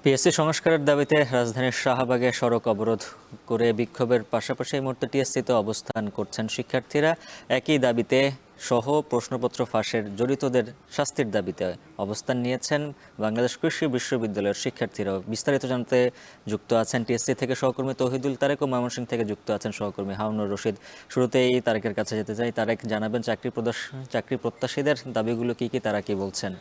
PSC সংস্কারের দাবিতে রাজধানীর শাহবাগে সড়ক অবরোধ করে বিক্ষোভের পাশাপাশি এই মুহূর্তে টিএসসিতে অবস্থান করছেন শিক্ষার্থীরা। একই দাবিতে সহ প্রশ্নপত্র ফাঁসের জড়িতদের শাস্তির দাবিতে অবস্থান নিয়েছেন বাংলাদেশ কৃষি বিশ্ববিদ্যালয়ের শিক্ষার্থীরাও। বিস্তারিত জানতে যুক্ত আছেন টিএসসি থেকে সহকর্মী তৌহিদুল তারেক ও ময়মনসিংহ থেকে যুক্ত আছেন সহকর্মী হারুনুর রশিদ। শুরুতেই তারেকের কাছে যেতে চাই। তারেক, জানাবেন চাকরি প্রত্যাশীদের দাবিগুলো কি কি, তারা কি বলছেন?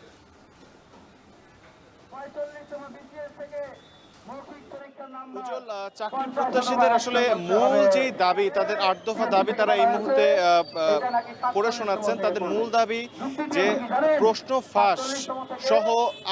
উজ্জ্বল, চাকরি প্রত্যাশীদের আসলে মূল যেই দাবি, তাদের ৮ দফা দাবি তারা এই মুহূর্তে পড়ে শোনাচ্ছেন। তাদের মূল দাবি যে প্রশ্ন ফাঁস সহ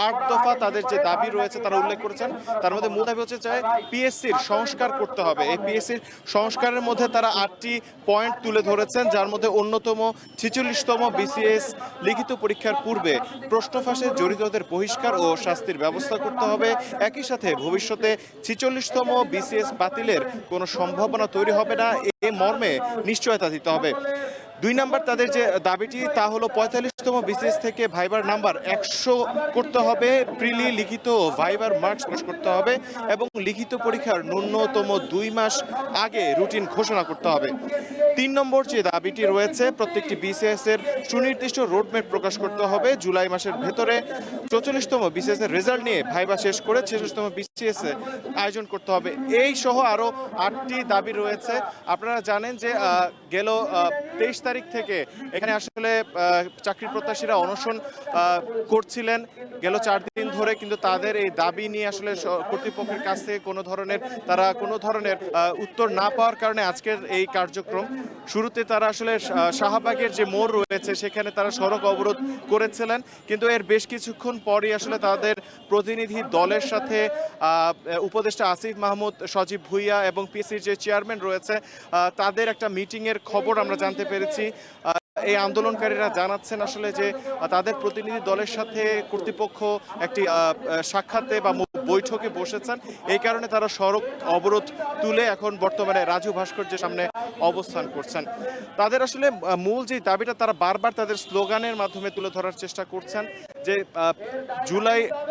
৮ দফা তাদের যে দাবি রয়েছে তারা উল্লেখ করেছেন। তার মধ্যে মূল দাবি হচ্ছে যে পিএসসির সংস্কার করতে হবে। এই পিএসসির সংস্কারের মধ্যে তারা ৮টি পয়েন্ট তুলে ধরেছেন, যার মধ্যে অন্যতম ৪৬তম বিসিএস লিখিত পরীক্ষার পূর্বে প্রশ্ন ফাঁসে জড়িতদের বহিষ্কার ও শাস্তির ব্যবস্থা করতে হবে। একই সাথে ভবিষ্যতে ৪৬তম বিসিএস বাতিলের কোনো সম্ভাবনা তৈরি হবে না, এ মর্মে নিশ্চয়তা দিতে হবে। ২ নম্বর তাদের যে দাবিটি তা হলো ৪৫তম বিসিএস থেকে ভাইবার নাম্বার ১০০ করতে হবে, প্রিলি লিখিত ও ভাইবার মার্কস প্রকাশ করতে হবে এবং লিখিত পরীক্ষার ন্যূনতম ২ মাস আগে রুটিন ঘোষণা করতে হবে। ৩ নম্বর যে দাবিটি রয়েছে, প্রত্যেকটি বিসিএস এর সুনির্দিষ্ট রোডম্যাপ প্রকাশ করতে হবে। জুলাই মাসের ভেতরে ৪৪তম বিসিএস এর রেজাল্ট নিয়ে ভাইবা শেষ করে ৪৬তম বিসিএস এ আয়োজন করতে হবে। এই সহ আরো ৮টি দাবি রয়েছে। আপনারা জানেন যে গেল ২৩ তারিখ থেকে এখানে আসলে চাকরি প্রত্যাশীরা অনশন করছিলেন গেল ৪ দিন ধরে, কিন্তু তাদের এই দাবি নিয়ে আসলে কর্তৃপক্ষের কাছ থেকে কোনো ধরনের উত্তর না পাওয়ার কারণে আজকের এই কার্যক্রম। শুরুতে তারা আসলে শাহবাগের যে মোড় রয়েছে সেখানে তারা সড়ক অবরোধ করেছিলেন, কিন্তু এর বেশ কিছুক্ষণ পরই আসলে তাদের প্রতিনিধি দলের সাথে উপদেষ্টা আসিফ মাহমুদ, সজীব ভুইয়া এবং পিএসসির যে চেয়ারম্যান রয়েছে তাদের একটা মিটিংয়ের খবর আমরা জানতে পেরেছি। এই আন্দোলনকারীরা জানাচ্ছেন আসলে যে তাদের প্রতিনিধি দলের সাথে কর্তৃপক্ষ একটি সাক্ষাতে বা বৈঠকে বসেছেন, এই কারণে তারা সড়ক অবরোধ তুলে এখন বর্তমানে রাজু ভাস্কর্যের সামনে অবস্থান করছেন। তাদের আসলে মূল যে দাবিটা তারা বারবার তাদের স্লোগানের মাধ্যমে তুলে ধরার চেষ্টা করছেন যে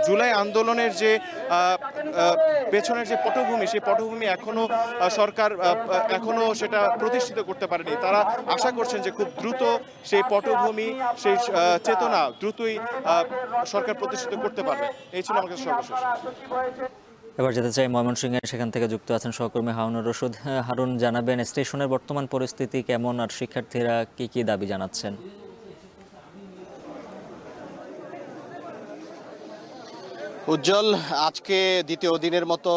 জুলাই আন্দোলনের যে পেছনের যে পটভূমি, সেই পটভূমি সরকার এখনো সেটা প্রতিষ্ঠিত করতে পারেনি। তারা আশা করছেন যে খুব দ্রুত সেই পটভূমি, সেই চেতনা দ্রুতই সরকার প্রতিষ্ঠিত করতে পারবে। এই ছিল আমার কাছে সর্বশেষ। এবার যেতে চাই ময়মনসিংহে, সেখান থেকে যুক্ত আছেন সহকর্মী হারুনুর রশিদ। হারুন, জানাবেন স্টেশনের বর্তমান পরিস্থিতি কেমন আর শিক্ষার্থীরা কি কি দাবি জানাচ্ছেন? উজ্জ্বল, আজকে দ্বিতীয় দিনের মতো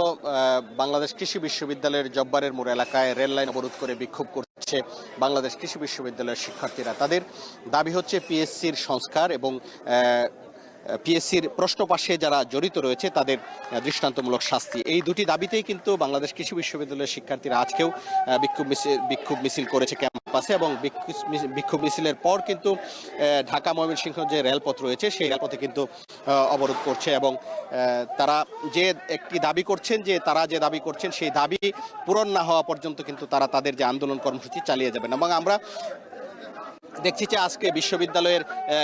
বাংলাদেশ কৃষি বিশ্ববিদ্যালয়ের জব্বারের মোড় এলাকায় রেল লাইন অবরোধ করে বিক্ষোভ করছে বাংলাদেশ কৃষি বিশ্ববিদ্যালয়ের শিক্ষার্থীরা। তাদের দাবি হচ্ছে পিএসসির সংস্কার এবং পিএসসির প্রশ্ন পাশে যারা জড়িত রয়েছে তাদের দৃষ্টান্তমূলক শাস্তি। এই দুটি দাবিতেই কিন্তু বাংলাদেশ কৃষি বিশ্ববিদ্যালয়ের শিক্ষার্থীরা আজকেও বিক্ষোভ মিছিল করেছে ক্যাম্পাসে, এবং বিক্ষোভ মিছিলের পর কিন্তু ঢাকা ময়মনসিংহ যে রেলপথ রয়েছে সেই রেলপথে কিন্তু অবরোধ করছে, এবং তারা যে দাবি করছেন সেই দাবি পূরণ না হওয়া পর্যন্ত কিন্তু তারা তাদের যে আন্দোলন কর্মসূচি চালিয়ে যাবেন। এবং আমরা দেখছি যে আজকে বিশ্ববিদ্যালয়ের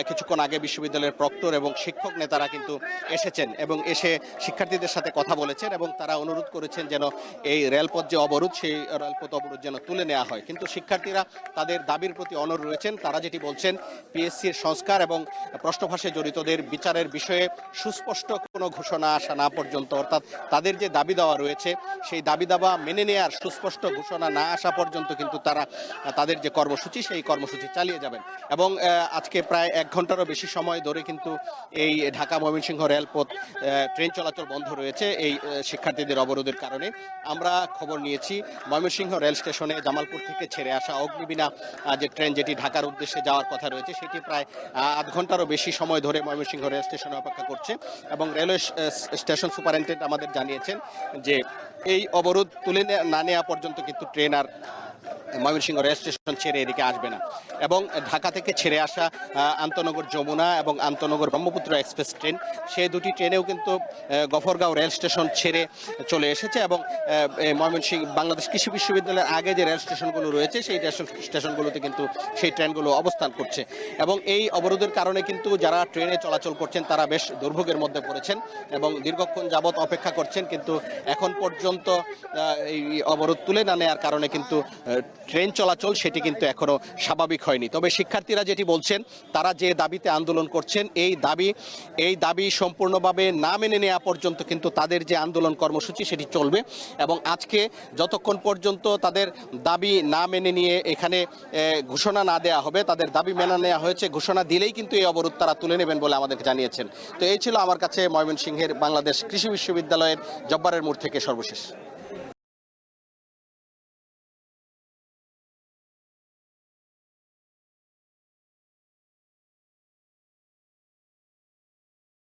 কিছুক্ষণ আগে বিশ্ববিদ্যালয়ের প্রক্টর এবং শিক্ষক নেতারা কিন্তু এসেছেন এবং এসে শিক্ষার্থীদের সাথে কথা বলেছেন, এবং তারা অনুরোধ করেছেন যেন এই রেলপথ যে অবরোধ সেই রেলপথ অবরোধ যেন তুলে নেওয়া হয়। কিন্তু শিক্ষার্থীরা তাদের দাবির প্রতি অনড় রয়েছেন। তারা যেটি বলছেন, পিএসসির সংস্কার এবং প্রশ্নফাঁসে জড়িতদের বিচারের বিষয়ে সুস্পষ্ট কোনো ঘোষণা আসা না পর্যন্ত, অর্থাৎ তাদের যে দাবি দেওয়া রয়েছে সেই দাবি দাবা মেনে নেওয়ার সুস্পষ্ট ঘোষণা না আসা পর্যন্ত কিন্তু তারা তাদের যে কর্মসূচি সেই কর্মসূচি চালিয়ে যাবেন। এবং আজকে প্রায় ১ ঘন্টারও বেশি সময় ধরে কিন্তু এই ঢাকা ময়মনসিংহ রেলপথ ট্রেন চলাচল বন্ধ রয়েছে এই শিক্ষার্থীদের অবরোধের কারণে। আমরা খবর নিয়েছি ময়মনসিংহ রেল স্টেশনে জামালপুর থেকে ছেড়ে আসা অগ্নিবীণা যে ট্রেন, যেটি ঢাকার উদ্দেশ্যে যাওয়ার কথা রয়েছে, সেটি প্রায় আধ ঘন্টারও বেশি সময় ধরে ময়মনসিংহ রেল স্টেশনে অপেক্ষা করছে। এবং রেলওয়ে স্টেশন সুপারিনটেন্ডেন্ট আমাদের জানিয়েছেন যে এই অবরোধ তুলে না নেওয়া পর্যন্ত কিন্তু ট্রেন আর ময়মনসিংহ রেল স্টেশন ছেড়ে এদিকে আসবে না। এবং ঢাকা থেকে ছেড়ে আসা আন্তনগর যমুনা এবং আন্তনগর ব্রহ্মপুত্র এক্সপ্রেস ট্রেন, সেই দুটি ট্রেনেও কিন্তু গফরগাঁও রেল স্টেশন ছেড়ে চলে এসেছে। এবং ময়মনসিংহ বাংলাদেশ কৃষি বিশ্ববিদ্যালয়ের আগে যে রেল স্টেশনগুলো রয়েছে সেই স্টেশনগুলোতে কিন্তু সেই ট্রেনগুলো অবস্থান করছে। এবং এই অবরোধের কারণে কিন্তু যারা ট্রেনে চলাচল করছেন তারা বেশ দুর্ভোগের মধ্যে পড়েছেন এবং দীর্ঘক্ষণ যাবৎ অপেক্ষা করছেন, কিন্তু এখন পর্যন্ত এই অবরোধ তুলে না নেওয়ার কারণে কিন্তু ট্রেন চলাচল সেটি কিন্তু এখনো স্বাভাবিক হয়নি। তবে শিক্ষার্থীরা যেটি বলছেন, তারা যে দাবিতে আন্দোলন করছেন এই দাবি সম্পূর্ণভাবে না মেনে নেওয়া পর্যন্ত কিন্তু তাদের যে আন্দোলন কর্মসূচি সেটি চলবে। এবং আজকে যতক্ষণ পর্যন্ত তাদের দাবি না মেনে নিয়ে এখানে ঘোষণা না দেওয়া হবে, তাদের দাবি মেনে নেওয়া হয়েছে, ঘোষণা দিলেই কিন্তু এই অবরোধ তারা তুলে নেবেন বলে আমাদেরকে জানিয়েছেন। তো এই ছিল আমার কাছে ময়মনসিংহের বাংলাদেশ কৃষি বিশ্ববিদ্যালয়ের জব্বারের মোড় থেকে সর্বশেষ।